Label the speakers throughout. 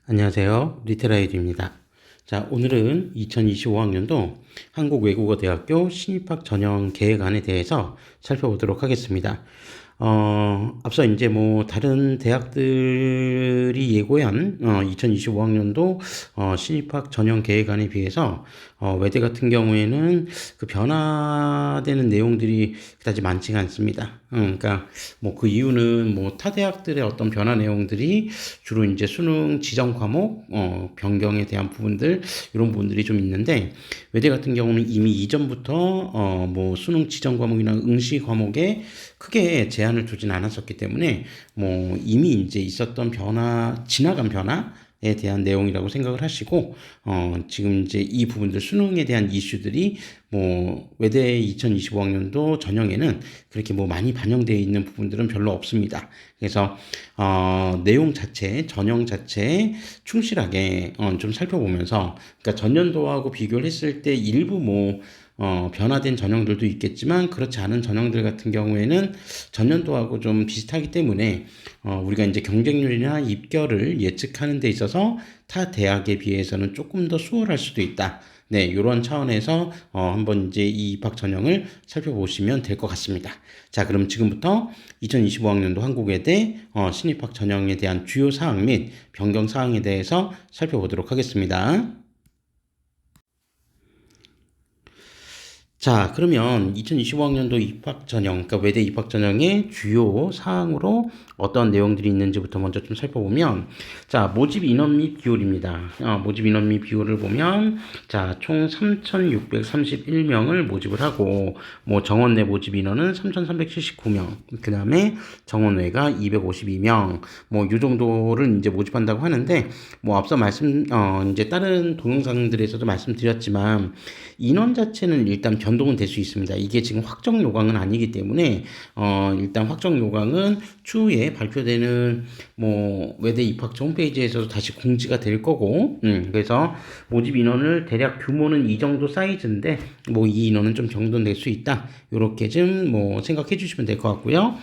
Speaker 1: 안녕하세요. 리테라이드입니다. 자, 오늘은 2025학년도 한국외국어대학교 신입학 전형 계획안에 대해서 살펴보도록 하겠습니다. 앞서 이제 다른 대학들이 예고한 2025학년도 신입학 전형 계획안에 비해서 외대 같은 경우에는 그 변화되는 내용들이 그다지 많지가 않습니다. 그러니까 그 이유는 타 대학들의 어떤 변화 내용들이 주로 이제 수능 지정 과목 변경에 대한 부분들, 이런 부분들이 좀 있는데, 외대 같은 경우는 이미 이전부터 수능 지정 과목이나 응시 과목에 크게 제한을 두진 않았었기 때문에 이미 이제 있었던 변화, 지나간 변화에 대한 내용이라고 생각을 하시고, 지금 이제 이 부분들, 수능에 대한 이슈들이 외대 2025학년도 전형에는 그렇게 많이 반영되어 있는 부분들은 별로 없습니다. 그래서 내용 자체, 전형 자체에 충실하게 좀 살펴보면서, 그러니까 전년도하고 비교를 했을 때 일부 변화된 전형들도 있겠지만, 그렇지 않은 전형들 같은 경우에는 전년도하고 좀 비슷하기 때문에 우리가 이제 경쟁률이나 입결을 예측하는 데 있어서 타 대학에 비해서는 조금 더 수월할 수도 있다. 네, 이런 차원에서 한번 이제 이 입학 전형을 살펴보시면 될 것 같습니다. 자, 그럼 지금부터 2025학년도 한국외대 신입학 전형에 대한 주요 사항 및 변경 사항에 대해서 살펴보도록 하겠습니다. 자, 그러면 2025학년도 입학 전형, 그러니까 외대 입학 전형의 주요 사항으로 어떤 내용들이 있는지부터 먼저 좀 살펴보면, 자, 모집 인원 및 비율입니다. 모집 인원 및 비율을 보면, 자, 총 3,631명을 모집을 하고, 정원 내 모집 인원은 3,379명, 그 다음에 정원 외가 252명, 요 정도를 이제 모집한다고 하는데, 앞서 이제 다른 동영상들에서도 말씀드렸지만, 인원 자체는 일단 변동은 될 수 있습니다. 이게 지금 확정 요강은 아니기 때문에 일단 확정 요강은 추후에 발표되는 외대 입학처 홈페이지에서도 다시 공지가 될 거고, 그래서 모집 인원을 대략 규모는 이 정도 사이즈인데 이 인원은 좀 정돈될 수 있다, 요렇게 좀 생각해 주시면 될 것 같고요.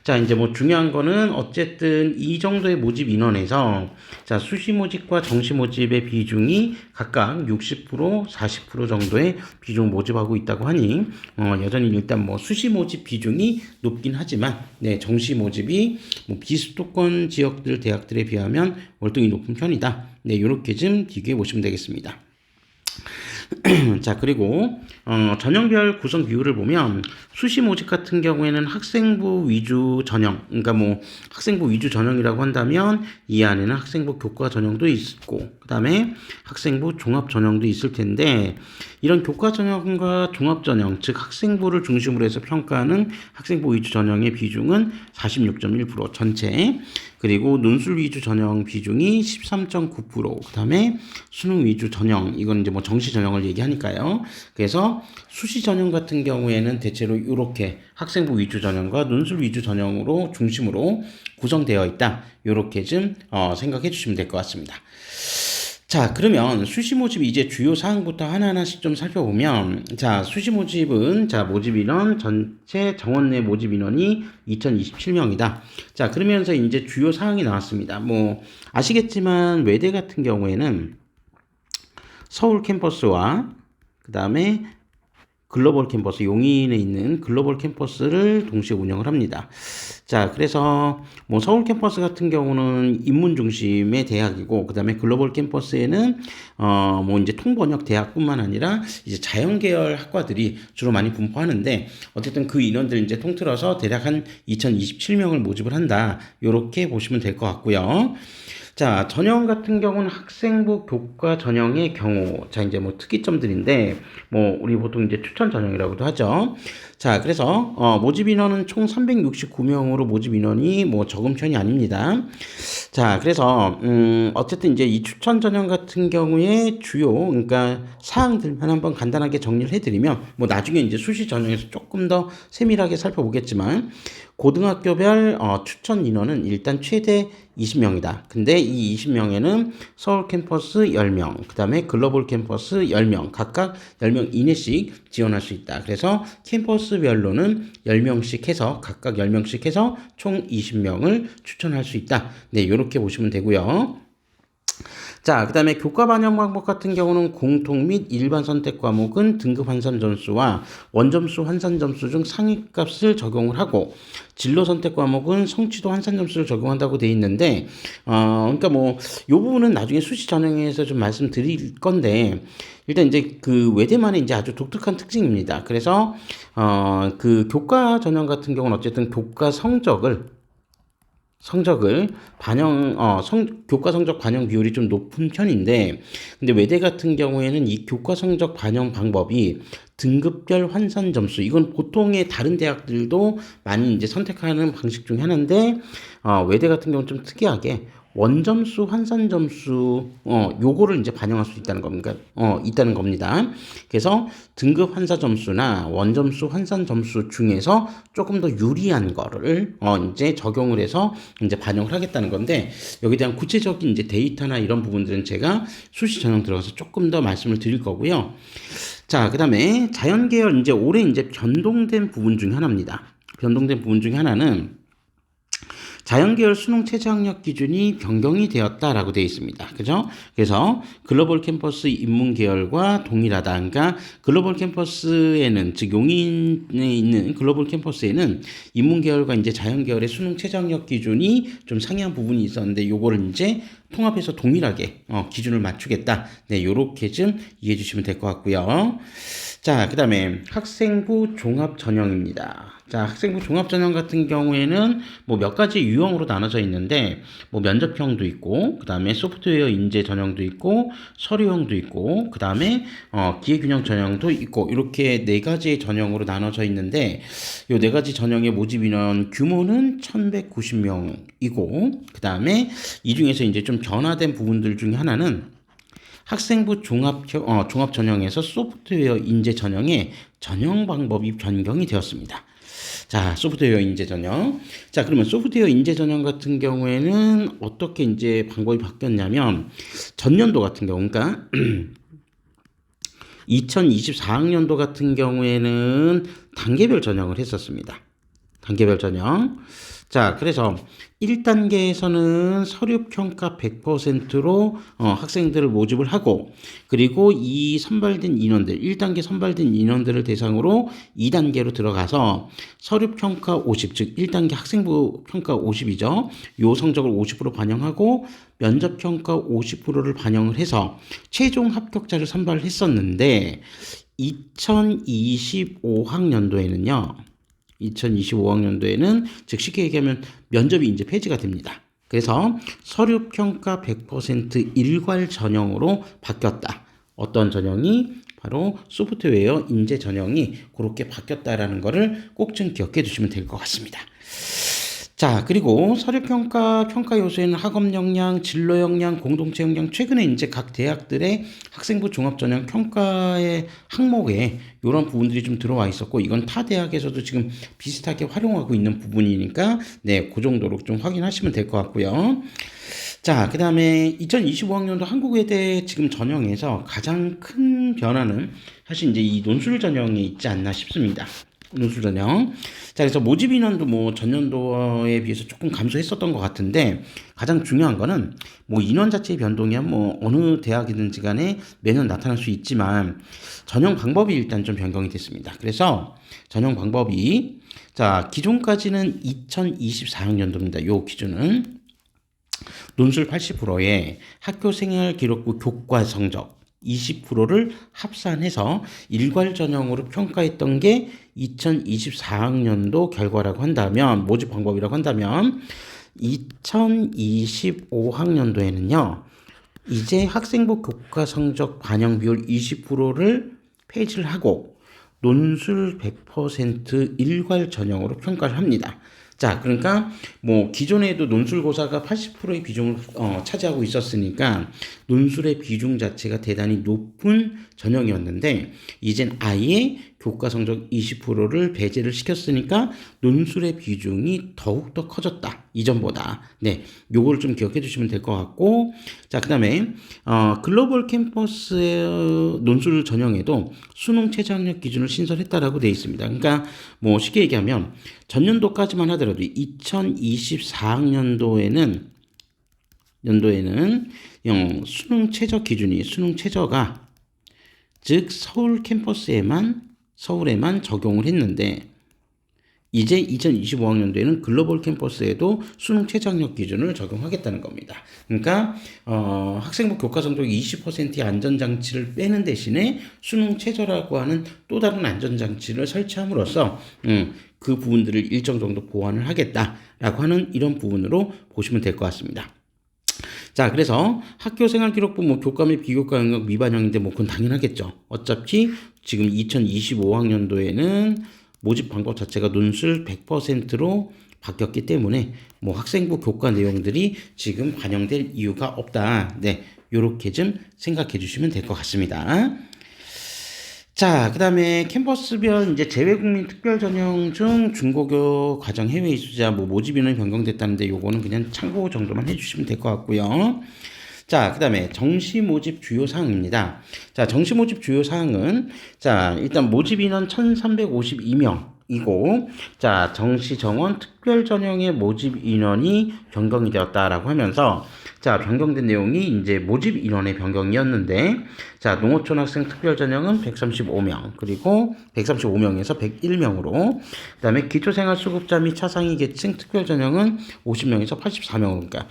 Speaker 1: 자, 이제 중요한 거는 어쨌든 이 정도의 모집 인원에서, 자, 수시 모집과 정시 모집의 비중이 각각 60%, 40% 정도의 비중을 모집하고 있다고 하니, 여전히 일단 수시 모집 비중이 높긴 하지만, 네, 정시 모집이 비수도권 지역들 대학들에 비하면 월등히 높은 편이다. 네, 이렇게 좀 비교해 보시면 되겠습니다. 자, 그리고 전형별 구성 비율을 보면, 수시 모집 같은 경우에는 학생부 위주 전형, 그러니까 학생부 위주 전형이라고 한다면 이 안에는 학생부 교과 전형도 있고, 그 다음에 학생부 종합 전형도 있을 텐데, 이런 교과 전형과 종합 전형, 즉 학생부를 중심으로 해서 평가하는 학생부 위주 전형의 비중은 46.1% 전체, 그리고 논술 위주 전형 비중이 13.9%, 그 다음에 수능 위주 전형, 이건 이제 정시 전형을 얘기하니까요. 그래서 수시 전형 같은 경우에는 대체로 이렇게 학생부 위주 전형과 논술 위주 전형으로 중심으로 구성되어 있다, 이렇게 좀 생각해 주시면 될 것 같습니다. 자, 그러면 수시 모집 이제 주요 사항부터 하나하나씩 좀 살펴보면, 자, 수시 모집은, 자, 모집 인원, 전체 정원 내 모집 인원이 2027명이다. 자, 그러면서 이제 주요 사항이 나왔습니다. 아시겠지만 외대 같은 경우에는 서울 캠퍼스와 그 다음에 글로벌 캠퍼스, 용인에 있는 글로벌 캠퍼스를 동시에 운영을 합니다. 자, 그래서 서울 캠퍼스 같은 경우는 인문 중심의 대학이고, 그 다음에 글로벌 캠퍼스에는 이제 통번역 대학뿐만 아니라 이제 자연계열 학과들이 주로 많이 분포하는데, 어쨌든 그 인원들 이제 통틀어서 대략 한 2027명을 모집을 한다, 요렇게 보시면 될 것 같고요. 자, 전형 같은 경우는 학생부 교과 전형의 경우, 자, 이제 특이점들인데, 우리 보통 이제 추천 전형이라고도 하죠. 자, 그래서 모집 인원은 총 369명으로 모집 인원이 적은 편이 아닙니다. 자, 그래서 어쨌든 이제 이 추천 전형 같은 경우에 주요, 그러니까 사항들만 한번 간단하게 정리를 해드리면, 나중에 이제 수시 전형에서 조금 더 세밀하게 살펴보겠지만, 고등학교별 추천 인원은 일단 최대 20명이다. 근데 이 20명에는 서울 캠퍼스 10명, 그 다음에 글로벌 캠퍼스 10명, 각각 10명 이내씩 지원할 수 있다. 그래서 캠퍼스별로는 10명씩 해서, 각각 10명씩 해서 총 20명을 추천할 수 있다. 네, 이렇게 보시면 되고요. 자, 그 다음에 교과 반영 방법 같은 경우는 공통 및 일반 선택 과목은 등급 환산 점수와 원점수 환산 점수 중 상위값을 적용을 하고, 진로 선택 과목은 성취도 환산 점수를 적용한다고 돼 있는데, 그러니까 뭐, 요 부분은 나중에 수시 전형에서 좀 말씀드릴 건데, 일단 이제 그 외대만의 이제 아주 독특한 특징입니다. 그래서, 그 교과 전형 같은 경우는 어쨌든 교과 성적을 교과 성적 반영 비율이 좀 높은 편인데, 근데 외대 같은 경우에는 이 교과 성적 반영 방법이 등급별 환산 점수, 이건 보통의 다른 대학들도 많이 이제 선택하는 방식 중에 하나인데, 외대 같은 경우는 좀 특이하게 원점수 환산 점수 요거를 이제 반영할 수 있다는 겁니다. 있다는 겁니다. 그래서 등급 환산 점수나 원점수 환산 점수 중에서 조금 더 유리한 거를 이제 적용을 해서 이제 반영을 하겠다는 건데, 여기에 대한 구체적인 이제 데이터나 이런 부분들은 제가 수시 전형 들어가서 조금 더 말씀을 드릴 거고요. 자, 그다음에 자연계열 이제 올해 이제 변동된 부분 중에 하나입니다. 변동된 부분 중에 하나는 자연계열 수능 최저학력 기준이 변경이 되었다라고 되어 있습니다. 그죠? 그래서 글로벌 캠퍼스 인문 계열과 동일하다. 그러니까 글로벌 캠퍼스에는, 즉 용인에 있는 글로벌 캠퍼스에는 인문 계열과 이제 자연계열의 수능 최저학력 기준이 좀 상이한 부분이 있었는데, 요거를 이제 통합해서 동일하게 기준을 맞추겠다. 네, 요렇게 좀 이해해 주시면 될 것 같고요. 자, 그 다음에 학생부 종합 전형입니다. 자, 학생부 종합 전형 같은 경우에는 뭐 몇 가지 유형으로 나눠져 있는데, 뭐 면접형도 있고, 그 다음에 소프트웨어 인재 전형도 있고, 서류형도 있고, 그 다음에 기회균형 전형도 있고, 이렇게 네 가지의 전형으로 나눠져 있는데, 요 네 가지 전형의 모집 인원 규모는 1190명이고, 그 다음에 이 중에서 이제 좀 변화된 부분들 중에 하나는 학생부 종합 전형에서 소프트웨어 인재 전형의 전형 방법이 변경이 되었습니다. 자, 소프트웨어 인재 전형. 자, 그러면 소프트웨어 인재 전형 같은 경우에는 어떻게 이제 방법이 바뀌었냐면, 전년도 같은 경우, 그러니까 2024학년도 같은 경우에는 단계별 전형을 했었습니다. 단계별 전형. 자, 그래서 1단계에서는 서류평가 100%로 학생들을 모집을 하고, 그리고 이 선발된 인원들, 1단계 선발된 인원들을 대상으로 2단계로 들어가서 서류평가 50, 즉 1단계 학생부 평가 50이죠. 요 성적을 50% 반영하고 면접평가 50%를 반영을 해서 최종 합격자를 선발을 했었는데, 2025학년도에는 즉 쉽게 얘기하면 면접이 이제 폐지가 됩니다. 그래서 서류평가 100% 일괄 전형으로 바뀌었다. 어떤 전형이? 바로 소프트웨어 인재 전형이 그렇게 바뀌었다라는 거를 꼭 좀 기억해 두시면 될 것 같습니다. 자, 그리고 평가 요소에는 학업 역량, 진로 역량, 공동체 역량, 최근에 이제 각 대학들의 학생부 종합 전형 평가의 항목에 이런 부분들이 좀 들어와 있었고, 이건 타 대학에서도 지금 비슷하게 활용하고 있는 부분이니까, 네, 그 정도로 좀 확인하시면 될 것 같고요. 자, 그 다음에 2025학년도 한국외대 지금 전형에서 가장 큰 변화는 사실 이제 이 논술 전형에 있지 않나 싶습니다. 논술 전형. 자, 그래서 모집 인원도 뭐 전년도에 비해서 조금 감소했었던 것 같은데, 가장 중요한 거는 뭐 인원 자체의 변동이야 뭐 어느 대학이든지 간에 매년 나타날 수 있지만, 전형 방법이 일단 좀 변경이 됐습니다. 그래서 전형 방법이, 자, 기존까지는 2024학년도입니다. 요 기준은 논술 80%에 학교 생활 기록부 교과 성적 20%를 합산해서 일괄 전형으로 평가했던 게 2024학년도 결과라고 한다면, 모집 방법이라고 한다면, 2025학년도에는요, 이제 학생부 교과 성적 반영 비율 20%를 폐지를 하고 논술 100% 일괄 전형으로 평가를 합니다. 자, 그러니까 뭐 기존에도 논술고사가 80%의 비중을 차지하고 있었으니까 논술의 비중 자체가 대단히 높은 전형이었는데, 이젠 아예 교과 성적 20%를 배제를 시켰으니까 논술의 비중이 더욱더 커졌다. 이전보다. 네, 요걸 좀 기억해 주시면 될 것 같고, 자, 그 다음에 글로벌 캠퍼스의 논술 전형에도 수능 최저학력 기준을 신설했다라고 되어 있습니다. 그러니까 뭐 쉽게 얘기하면 전년도까지만 하더라도 2024학년도에는 연도에는 수능 최저 기준이 수능 최저가 즉 서울에만 적용을 했는데 이제 2025학년도에는 글로벌 캠퍼스에도 수능 최저학력 기준을 적용하겠다는 겁니다. 그러니까 학생부 교과 성적이 20%의 안전장치를 빼는 대신에 수능 최저라고 하는 또 다른 안전장치를 설치함으로써 그 부분들을 일정 정도 보완을 하겠다라고 하는 이런 부분으로 보시면 될 것 같습니다. 자, 그래서 학교생활기록부 교과 및 비교과 영역 미반영인데 그건 당연하겠죠. 어차피 지금 2025학년도에는 모집 방법 자체가 논술 100%로 바뀌었기 때문에 학생부 교과 내용들이 지금 반영될 이유가 없다. 네, 요렇게 좀 생각해 주시면 될 것 같습니다. 자, 그 다음에 캠퍼스별 이제 재외국민 특별전형 중 중고교 과정 해외 이수자 모집 인원이 변경됐다는데 요거는 그냥 참고 정도만 해주시면 될 것 같고요. 자, 그 다음에 정시 모집 주요 사항입니다. 자, 정시 모집 주요 사항은 자, 일단 모집 인원 1352명이고 자, 정시 정원 특별 전형의 모집 인원이 변경이 되었다라고 하면서 자, 변경된 내용이 이제 모집 인원의 변경이었는데 자, 농어촌 학생 특별 전형은 135명, 그리고 135명에서 101명으로 그다음에 기초생활 수급자 및 차상위 계층 특별 전형은 50명에서 84명으로 그러니까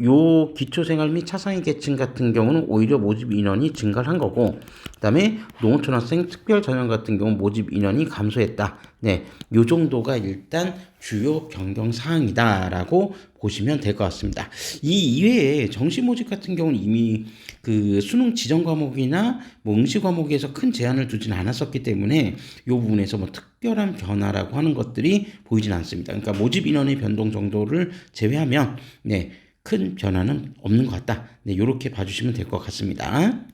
Speaker 1: 요 기초생활 및 차상위 계층 같은 경우는 오히려 모집 인원이 증가를 한 거고 그다음에 농어촌 학생 특별 전형 같은 경우 모집 인원이 감소했다. 네, 요 정도가 일단 주요 변경 사항이다라고 보시면 될 것 같습니다. 이 이외에 정시 모집 같은 경우는 이미 그 수능 지정 과목이나 응시 과목에서 큰 제한을 두진 않았었기 때문에 이 부분에서 특별한 변화라고 하는 것들이 보이진 않습니다. 그러니까 모집 인원의 변동 정도를 제외하면 네, 큰 변화는 없는 것 같다. 네, 이렇게 봐주시면 될 것 같습니다.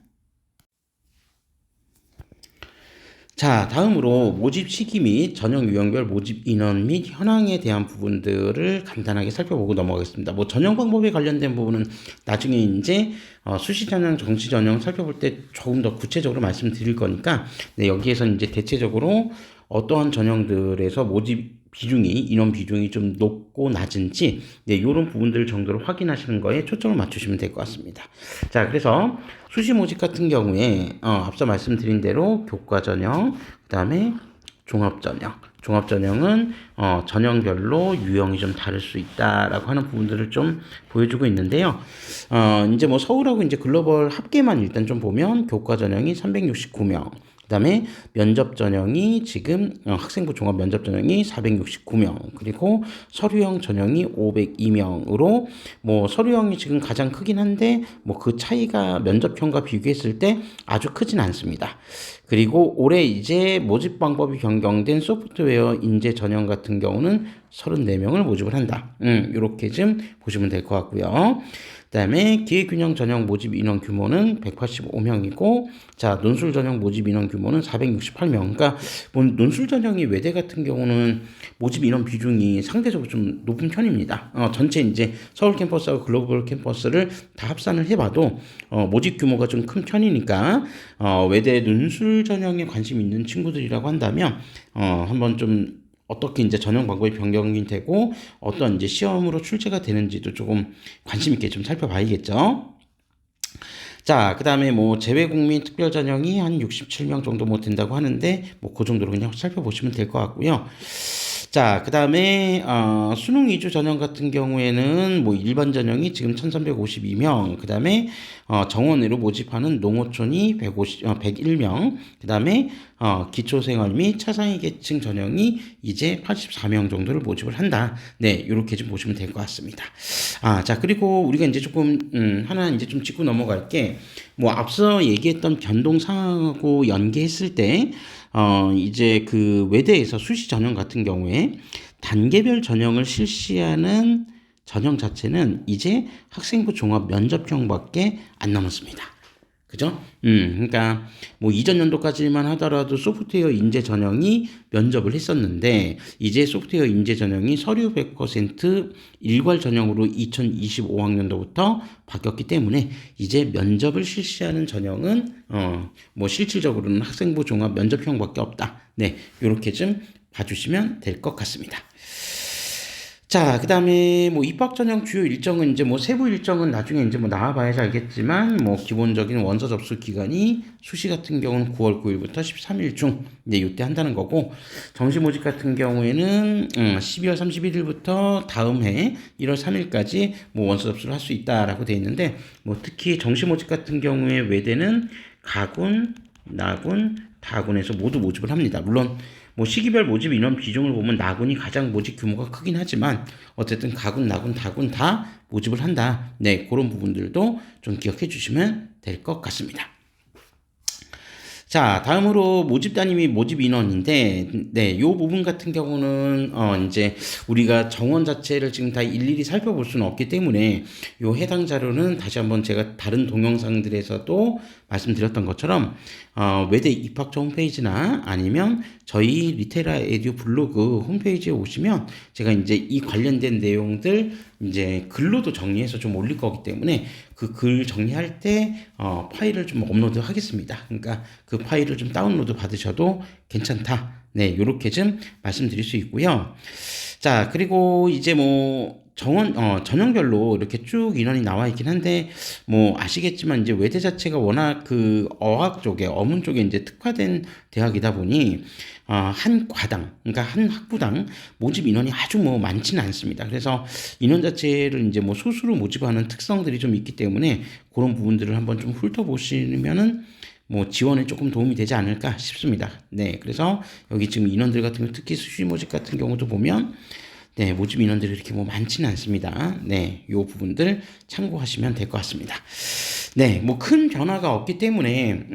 Speaker 1: 자, 다음으로 모집 시기 및 전형 유형별 모집 인원 및 현황에 대한 부분들을 간단하게 살펴보고 넘어가겠습니다. 전형 방법에 관련된 부분은 나중에 이제 수시 전형, 정시 전형 살펴볼 때 조금 더 구체적으로 말씀드릴 거니까 네, 여기에서 이제 대체적으로 어떠한 전형들에서 모집 비중이 인원 비중이 좀 높고 낮은지 네, 이런 부분들 정도를 확인하시는 거에 초점을 맞추시면 될 것 같습니다. 자, 그래서 수시 모집 같은 경우에 앞서 말씀드린 대로 교과 전형, 그다음에 종합 전형. 종합 전형은 전형별로 유형이 좀 다를 수 있다라고 하는 부분들을 좀 보여주고 있는데요. 이제 서울하고 이제 글로벌 합계만 일단 좀 보면 교과 전형이 369명. 그 다음에 면접 전형이 지금 학생부 종합 면접 전형이 469명 그리고 서류형 전형이 502명으로 서류형이 지금 가장 크긴 한데 그 차이가 면접형과 비교했을 때 아주 크진 않습니다. 그리고 올해 이제 모집 방법이 변경된 소프트웨어 인재 전형 같은 경우는 34명을 모집을 한다. 이렇게 좀 보시면 될 것 같고요. 그다음에 기획균형 전형 모집 인원 규모는 185명이고 자, 논술 전형 모집 인원 규모는 468명. 그러니까 논술 전형이 외대 같은 경우는 모집 인원 비중이 상대적으로 좀 높은 편입니다. 전체 이제 서울 캠퍼스하고 글로벌 캠퍼스를 다 합산을 해봐도 모집 규모가 좀 큰 편이니까 외대 논술 전형에 관심 있는 친구들이라고 한다면 한번 좀 어떻게 이제 전형 방법이 변경이 되고 어떤 이제 시험으로 출제가 되는지도 조금 관심 있게 좀 살펴봐야겠죠. 자, 그 다음에 재외국민 특별 전형이 한 67명 정도 된다고 하는데 그 정도로 그냥 살펴보시면 될 것 같고요. 자, 그 다음에 수능 위주 전형 같은 경우에는 일반 전형이 지금 1352명, 그 다음에 정원으로 모집하는 농어촌이 101명, 그 다음에 기초생활 및 차상위 계층 전형이 이제 84명 정도를 모집을 한다. 네, 이렇게 좀 보시면 될 것 같습니다. 자, 그리고 우리가 이제 조금 하나 이제 좀 짚고 넘어갈게. 앞서 얘기했던 변동 상황하고 연계했을 때 이제 그 외대에서 수시 전형 같은 경우에 단계별 전형을 실시하는 전형 자체는 이제 학생부 종합 면접형밖에 안 남았습니다. 그죠? 그러니까 이전 연도까지만 하더라도 소프트웨어 인재 전형이 면접을 했었는데 이제 소프트웨어 인재 전형이 서류 100% 일괄 전형으로 2025학년도부터 바뀌었기 때문에 이제 면접을 실시하는 전형은 실질적으로는 학생부 종합 면접형밖에 없다. 네, 이렇게 좀 봐주시면 될 것 같습니다. 자, 그다음에 뭐 입학 전형 주요 일정은 이제 뭐 세부 일정은 나중에 이제 뭐 나와봐야지 알겠지만 뭐 기본적인 원서 접수 기간이 수시 같은 경우는 9월 9일부터 13일 중 이제 이때 한다는 거고 정시 모집 같은 경우에는 12월 31일부터 다음 해 1월 3일까지 뭐 원서 접수를 할 수 있다라고 돼 있는데 뭐 특히 정시 모집 같은 경우에 외대는 가군, 나군, 다군에서 모두 모집을 합니다. 물론 뭐 시기별 모집 인원 비중을 보면 나군이 가장 모집 규모가 크긴 하지만 어쨌든 가군, 나군, 다군 다 모집을 한다. 네, 그런 부분들도 좀 기억해 주시면 될 것 같습니다. 자, 다음으로 모집 단위 모집 인원인데, 네, 요 부분 같은 경우는, 이제 우리가 정원 자체를 지금 다 일일이 살펴볼 수는 없기 때문에, 요 해당 자료는 다시 한번 제가 다른 동영상들에서도 말씀드렸던 것처럼, 외대 입학처 홈페이지나 아니면 저희 리테라 에듀 블로그 홈페이지에 오시면 제가 이제 이 관련된 내용들 이제 글로도 정리해서 좀 올릴 거기 때문에 그 글 정리할 때 파일을 좀 업로드 하겠습니다. 그러니까 그 파일을 좀 다운로드 받으셔도 괜찮다. 네, 요렇게 좀 말씀드릴 수 있고요. 자, 그리고 이제 뭐 전형별로 이렇게 쭉 인원이 나와 있긴 한데, 뭐, 아시겠지만, 이제 외대 자체가 워낙 그 어학 쪽에, 어문 쪽에 이제 특화된 대학이다 보니, 한 과당, 그러니까 한 학부당 모집 인원이 아주 뭐 많지는 않습니다. 그래서 인원 자체를 이제 뭐 소수로 모집하는 특성들이 좀 있기 때문에 그런 부분들을 한번 좀 훑어보시면은 뭐 지원에 조금 도움이 되지 않을까 싶습니다. 네, 그래서 여기 지금 인원들 같은 경우 특히 수시 모집 같은 경우도 보면 네, 모집 인원들이 이렇게 뭐 많지는 않습니다. 네, 요 부분들 참고하시면 될 것 같습니다. 네, 뭐 큰 변화가 없기 때문에,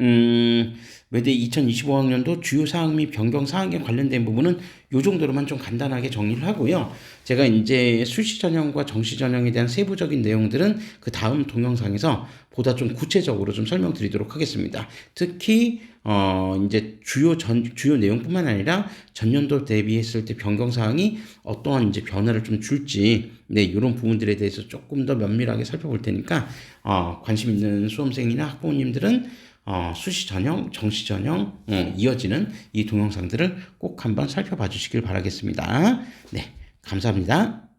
Speaker 1: 외대 2025학년도 주요 사항 및 변경 사항에 관련된 부분은 요 정도로만 좀 간단하게 정리를 하고요. 제가 이제 수시 전형과 정시 전형에 대한 세부적인 내용들은 그 다음 동영상에서 보다 좀 구체적으로 좀 설명드리도록 하겠습니다. 특히 이제 주요 내용뿐만 아니라 전년도 대비했을 때 변경 사항이 어떠한 이제 변화를 좀 줄지, 네, 이런 부분들에 대해서 조금 더 면밀하게 살펴볼 테니까 관심 있는 수험생이나 학부모님들은 수시 전형, 정시 전형 이어지는 이 동영상들을 꼭 한번 살펴봐 주시길 바라겠습니다. 네, 감사합니다.